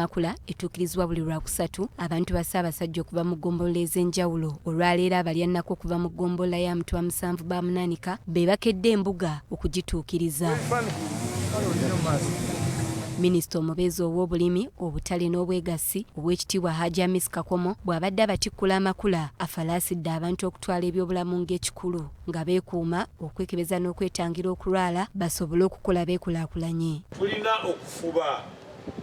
Makula etuukirizibwa buli lwakusatu abantu ba Ssaabasajja okuva mu ggombolola ez'enjawulo. Olwaleero abalyanako okuva mu ggombolola ya Mutwa 7 Bamunaanika be bakedde embuga okugituukiriza. Minisita omubeezi ow'obulimi, obutale n'obwegassi Oweekitiibwa Hajji Amis Kakomo bw'abadde abatikkula amakula afalaasidde abantu okutwala ebyobulamu ng'ekikulu nga beekuuma okwekebeza n'okwetangira okulwala basobole okukola beekulaakulanye. Tulina okufuba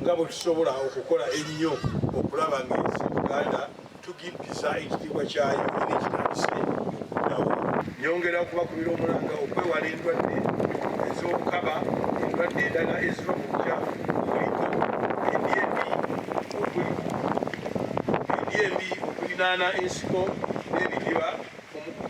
nga bwe tusobola okukola ennyo okulaba ng'ensi Uganda tugipisa ekitiibwa kyayo n'ekitandise nawo. Nyongera okubakubira omulanga okwewala endwadde ez'obukaba, endwadde endala eziva mu bukyafu kuliko endya embi okulinaana ensiko n'ebidiba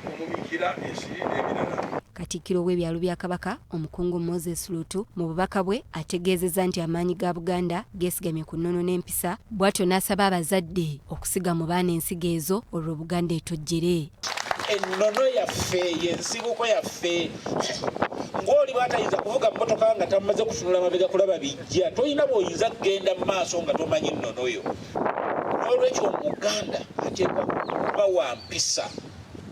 omubikira ensiri n'ebirala. Katikkiro w'ebyalo bya Kabaka omukungu Moses Lutu mu bubaka bwe ategeezezza nti amaanyi ga Buganda geesigamye ku nnono n'empisa, bw'atyo n'asaba abazadde okusiga mu baana ensigo ezo olwo Buganda etojjere. Ennono yaffe y'ensibuko yaffe. Ng'oli bw'atayinza kuvuga mmotoka nga tamaze kutunula mabega kulaba bijja, tolina bw'oyinza kugenda mu maaso nga tomanyi nnono yo. N'olwekyo Omuganda ateekwa kuba wa mpisa.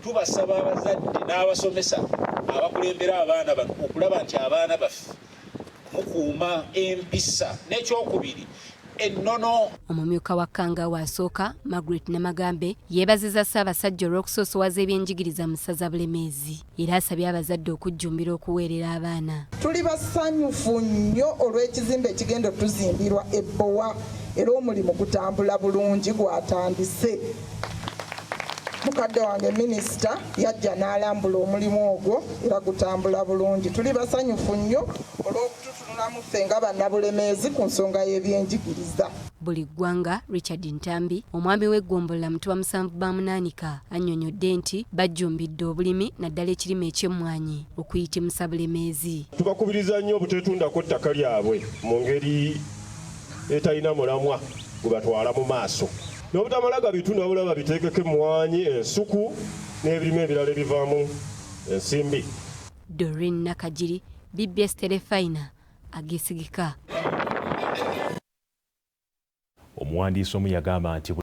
Tubasaba abazadde n'abasomesa abakulembera abaana bano okulaba nti abaana baffe mukuuma empisa. N'ekyokubiri ennono. Omumyuka wa Kangaawo asooka Margaret Namagambe yeebazizza Ssaabasajja olw'okusoosowaza ebyenjigiriza mu ssaza Bulemeezi era asabye abazadde okujjumbira okuweerera abaana. Tuli basanyufu nnyo olw'ekizimbe ekigenda tuzimbirwa ebbowa era omulimu gutambula bulungi gwatandise. Mukadde wange minisita yajja n'alambula omulimu ogwo era gutambula bulungi. Tuli basanyufu nnyo olw'okututunulamu ffe nga bannabulemeezi ku nsonga y'ebyenjigiriza. Buli ggwanga Richard Ntambi omwami w'eggombolola Mutwa 7 Bamunaanika annyonnyodde nti bajjumbidde obulimi naddala ekirime eky'emmwanyi okuyitimusa Bulemeezi. Tubakubiriza nnyo obuteetundako ettaka lyabwe mu ngeri etalina mulamwa gwe batwala mu maaso. N'obutamala gabitunda wabula babiteekeko emmwanyi, ensuku n'ebirime ebirala ebivaamu ensimbi. Doreen Nakajiri, BBS Telefayina, ageesigika. Omuwandiisi omu yagamba nti